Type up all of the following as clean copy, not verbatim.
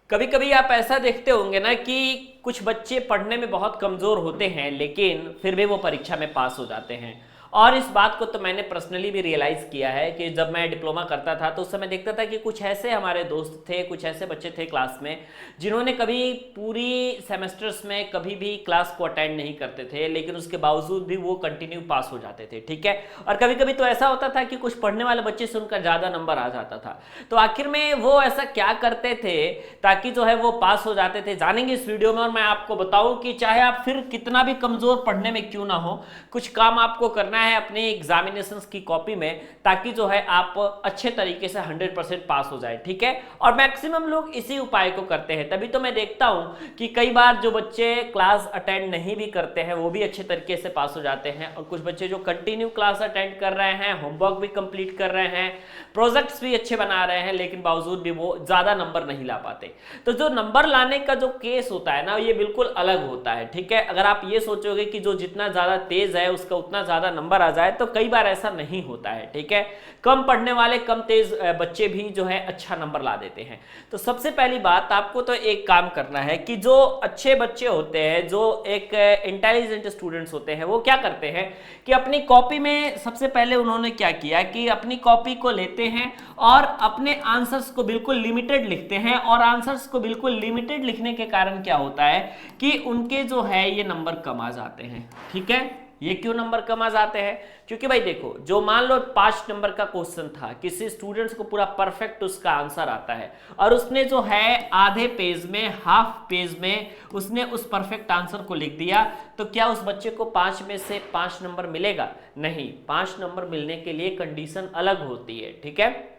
कभी कभी आप ऐसा देखते होंगे ना कि कुछ बच्चे पढ़ने में बहुत कमजोर होते हैं लेकिन फिर भी वो परीक्षा में पास हो जाते हैं। और इस बात को तो मैंने पर्सनली भी रियलाइज किया है कि जब मैं डिप्लोमा करता था तो उस समय देखता था कि कुछ ऐसे हमारे दोस्त थे, कुछ ऐसे बच्चे थे क्लास में जिन्होंने कभी पूरी सेमेस्टर्स में कभी भी क्लास को अटेंड नहीं करते थे, लेकिन उसके बावजूद भी वो कंटिन्यू पास हो जाते थे। ठीक है। और कभी कभी तो ऐसा होता था कि कुछ पढ़ने वाले बच्चे से उनका ज़्यादा नंबर आ जाता था। तो आखिर में वो ऐसा क्या करते थे ताकि जो है वो पास हो जाते थे, जानेंगे इस वीडियो में। और मैं आपको बताऊं कि चाहे आप फिर कितना भी कमज़ोर पढ़ने में क्यों ना हो, कुछ काम आपको करना है अपने एग्जामिनेशंस की कॉपी में, ताकि जो है आप अच्छे तरीके से 100% पास हो जाए। ठीक है। और मैक्सिमम लोग इसी उपाय को करते हैं। तभी तो मैं देखता हूं कि कई बार जो बच्चे क्लास अटेंड नहीं भी करते हैं वो भी अच्छे तरीके से पास हो जाते हैं, और कुछ बच्चे जो कंटिन्यू क्लास अटेंड कर रहे हैं, होमवर्क भी कंप्लीट कर रहे हैं, प्रोजेक्ट्स भी अच्छे बना रहे हैं, लेकिन बावजूद भी वो ज़्यादा नंबर नहीं ला पाते। तो जो नंबर लाने का जो केस होता है ना, ये बिल्कुल अलग होता है। ठीक है। अगर आप ये सोचोगे कि जो जितना ज़्यादा तेज है उसका उतना ज़्यादा नंबर आ जाए, तो कई बार ऐसा नहीं होता है। ठीक है। कम पढ़ने वाले, कम तेज बच्चे भी जो है अच्छा नंबर ला देते हैं। तो सबसे पहली बात आपको तो एक काम करना है कि जो अच्छे बच्चे होते हैं, जो एक इंटेलिजेंट स्टूडेंट्स होते हैं, वो क्या करते हैं कि अपनी कॉपी में सबसे पहले उन्होंने क्या किया कि अपनी कॉपी को लेते हैं और अपने आंसर्स को बिल्कुल लिमिटेड लिखते हैं। और आंसर्स को बिल्कुल लिमिटेड लिखने के कारण क्या होता है कि उनके जो है ये नंबर कम आ जाते हैं। ठीक है। ये क्यों नंबर कम आ जाते हैं? क्योंकि भाई देखो, जो मान लो 5 नंबर का क्वेश्चन था, किसी स्टूडेंट्स को पूरा परफेक्ट उसका आंसर आता है और उसने जो है आधे पेज में, हाफ पेज में उसने उस परफेक्ट आंसर को लिख दिया, तो क्या उस बच्चे को 5 में से 5 नंबर मिलेगा? नहीं। 5 नंबर मिलने के लिए कंडीशन अलग होती है। ठीक है।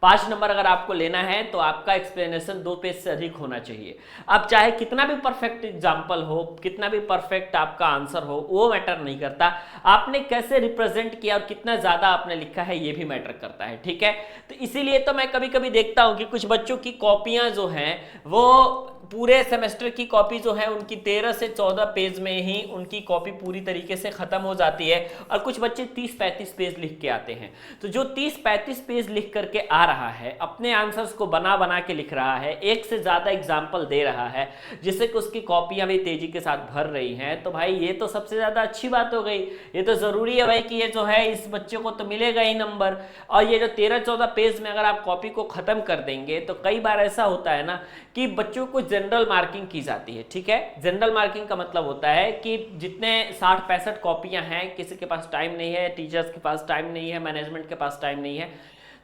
5 नंबर अगर आपको लेना है तो आपका एक्सप्लेनेशन 2 पेज से अधिक होना चाहिए। अब चाहे कितना भी परफेक्ट एग्जाम्पल हो, कितना भी परफेक्ट आपका आंसर हो, वो मैटर नहीं करता। आपने कैसे रिप्रेजेंट किया और कितना ज्यादा आपने लिखा है, ये भी मैटर करता है। ठीक है। तो इसीलिए तो मैं कभी कभी देखता हूं कि कुछ बच्चों की कॉपियां जो हैं वो पूरे सेमेस्टर की कॉपी जो है उनकी 13 से 14 पेज में ही उनकी कॉपी पूरी तरीके से खत्म हो जाती है, और कुछ बच्चे 30-35 पेज लिख के आते हैं। तो जो 30-35 पेज लिख करके आ रहा है, अपने आंसर्स को बना बना के लिख रहा है, एक से ज्यादा एग्जाम्पल दे रहा है, जिससे कि उसकी कॉपियां भी तेजी के साथ भर रही हैं, तो भाई ये तो सबसे ज्यादा अच्छी बात हो गई। ये तो जरूरी है भाई कि ये जो है इस बच्चे को तो मिलेगा ही नंबर। और ये जो 13-14 पेज में अगर आप कॉपी को खत्म कर देंगे, तो कई बार ऐसा होता है ना कि बच्चों को जनरल मार्किंग की जाती है। ठीक है। जनरल मार्किंग का मतलब होता है कि जितने 60-65 कॉपियां हैं, किसी के पास टाइम नहीं है, टीचर्स के पास टाइम नहीं है, मैनेजमेंट के पास टाइम नहीं है,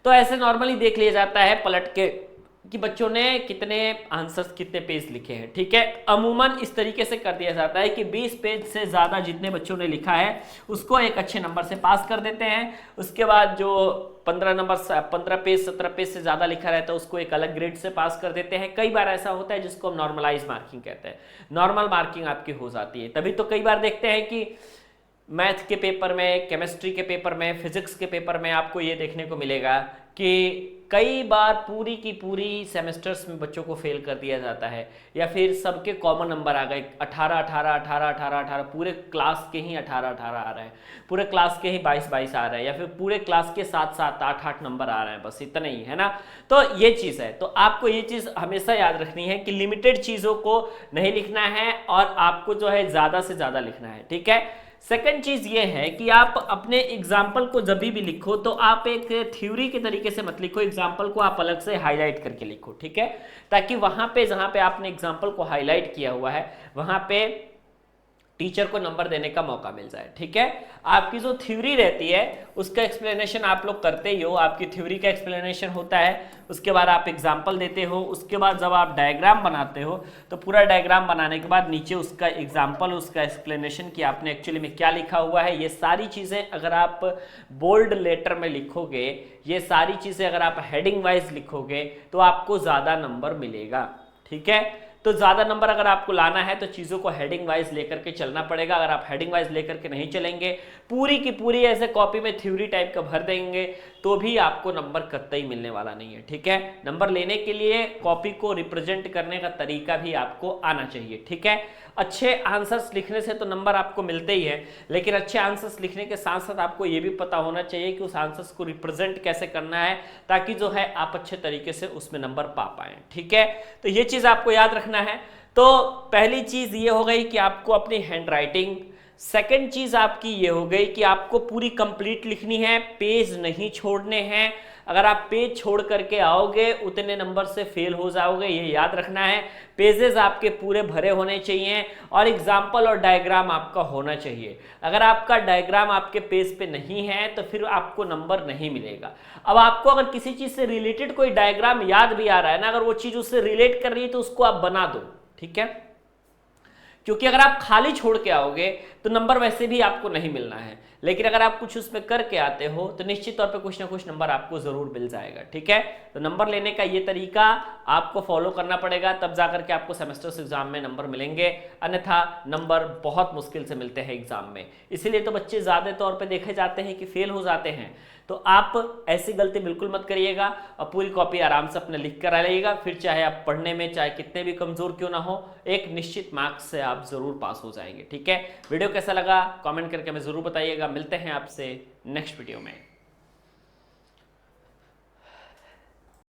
तो ऐसे नॉर्मली देख लिया जाता है पलट के कि बच्चों ने कितने आंसर्स, कितने पेज लिखे हैं। ठीक है। अमूमन इस तरीके से कर दिया जाता है कि 20 पेज से ज़्यादा जितने बच्चों ने लिखा है उसको एक अच्छे नंबर से पास कर देते हैं। उसके बाद जो 15 पेज, 17 पेज से ज़्यादा लिखा रहता है उसको एक अलग ग्रेड से पास कर देते हैं। कई बार ऐसा होता है जिसको हम नॉर्मलाइज मार्किंग कहते हैं, नॉर्मल मार्किंग आपकी हो जाती है। तभी तो कई बार देखते हैं कि मैथ के पेपर में, केमिस्ट्री के पेपर में, फिजिक्स के पेपर में आपको ये देखने को मिलेगा कि कई बार पूरी की पूरी सेमेस्टर्स में बच्चों को फेल कर दिया जाता है, या फिर सबके कॉमन नंबर आ गए 18, पूरे क्लास के ही 18 आ रहे हैं, पूरे क्लास के ही 22 आ रहे हैं, या फिर पूरे क्लास के 7 8 नंबर आ रहे हैं, बस इतना ही है ना। तो ये चीज़ है। तो आपको ये चीज़ हमेशा याद रखनी है कि लिमिटेड चीज़ों को नहीं लिखना है और आपको जो है ज़्यादा से ज़्यादा लिखना है। ठीक है। सेकंड चीज ये है कि आप अपने एग्जाम्पल को जब भी लिखो तो आप एक थ्योरी के तरीके से मत लिखो, एग्जाम्पल को आप अलग से हाईलाइट करके लिखो। ठीक है। ताकि वहां पे जहां पे आपने एग्जाम्पल को हाईलाइट किया हुआ है वहां पे टीचर को नंबर देने का मौका मिल जाए। ठीक है। आपकी जो थ्योरी रहती है उसका एक्सप्लेनेशन आप लोग करते ही हो, आपकी थ्योरी का एक्सप्लेनेशन होता है, उसके बाद आप एग्जाम्पल देते हो, उसके बाद जब आप डायग्राम बनाते हो तो पूरा डायग्राम बनाने के बाद नीचे उसका एग्जाम्पल, उसका एक्सप्लेनेशन कि आपने एक्चुअली में क्या लिखा हुआ है, ये सारी चीज़ें अगर आप बोल्ड लेटर में लिखोगे, ये सारी चीज़ें अगर आप हेडिंग वाइज लिखोगे तो आपको ज़्यादा नंबर मिलेगा। ठीक है। तो ज़्यादा नंबर अगर आपको लाना है तो चीज़ों को हेडिंग वाइज लेकर के चलना पड़ेगा। अगर आप हेडिंग वाइज लेकर के नहीं चलेंगे, पूरी की पूरी ऐसे कॉपी में थ्योरी टाइप का भर देंगे, तो भी आपको नंबर कतई मिलने वाला नहीं है। ठीक है। नंबर लेने के लिए कॉपी को रिप्रेजेंट करने का तरीका भी आपको आना चाहिए। ठीक है। अच्छे आंसर्स लिखने से तो नंबर आपको मिलते ही है, लेकिन अच्छे आंसर्स लिखने के साथ साथ आपको ये भी पता होना चाहिए कि उस आंसर्स को रिप्रेजेंट कैसे करना है, ताकि जो है आप अच्छे तरीके से उसमें नंबर पा पाए। ठीक है, तो ये चीज़ आपको याद रखना है। तो पहली चीज़ ये हो गई कि आपको अपनी हैंड राइटिंग, सेकेंड चीज़ आपकी ये हो गई कि आपको पूरी कंप्लीट लिखनी है, पेज नहीं छोड़ने हैं। अगर आप पेज छोड़ करके आओगे उतने नंबर से फेल हो जाओगे, ये याद रखना है। पेजेस आपके पूरे भरे होने चाहिए और एग्जाम्पल और डायग्राम आपका होना चाहिए। अगर आपका डायग्राम आपके पेज पे नहीं है तो फिर आपको नंबर नहीं मिलेगा। अब आपको अगर किसी चीज़ से रिलेटेड कोई डायग्राम याद भी आ रहा है ना, अगर वो चीज़ उससे रिलेट कर रही है तो उसको आप बना दो। ठीक है, क्योंकि अगर आप खाली छोड़ के आओगे तो नंबर वैसे भी आपको नहीं मिलना है, लेकिन अगर आप कुछ उसमें करके आते हो तो निश्चित तौर पे कुछ ना कुछ नंबर आपको जरूर मिल जाएगा। ठीक है, तो नंबर लेने का ये तरीका आपको फॉलो करना पड़ेगा, तब जाकर के आपको सेमेस्टर्स एग्जाम में नंबर मिलेंगे, अन्यथा नंबर बहुत मुश्किल से मिलते हैं एग्जाम में। इसीलिए तो बच्चे ज्यादा तौर पर देखे जाते हैं कि फेल हो जाते हैं। तो आप ऐसी गलती बिल्कुल मत करिएगा और पूरी कॉपी आराम से अपने लिख कर आइएगा, फिर चाहे आप पढ़ने में चाहे कितने भी कमजोर क्यों ना हो, एक निश्चित मार्क्स से आप जरूर पास हो जाएंगे। ठीक है, वीडियो कैसा लगा कमेंट करके हमें जरूर बताइएगा। मिलते हैं आपसे नेक्स्ट वीडियो में।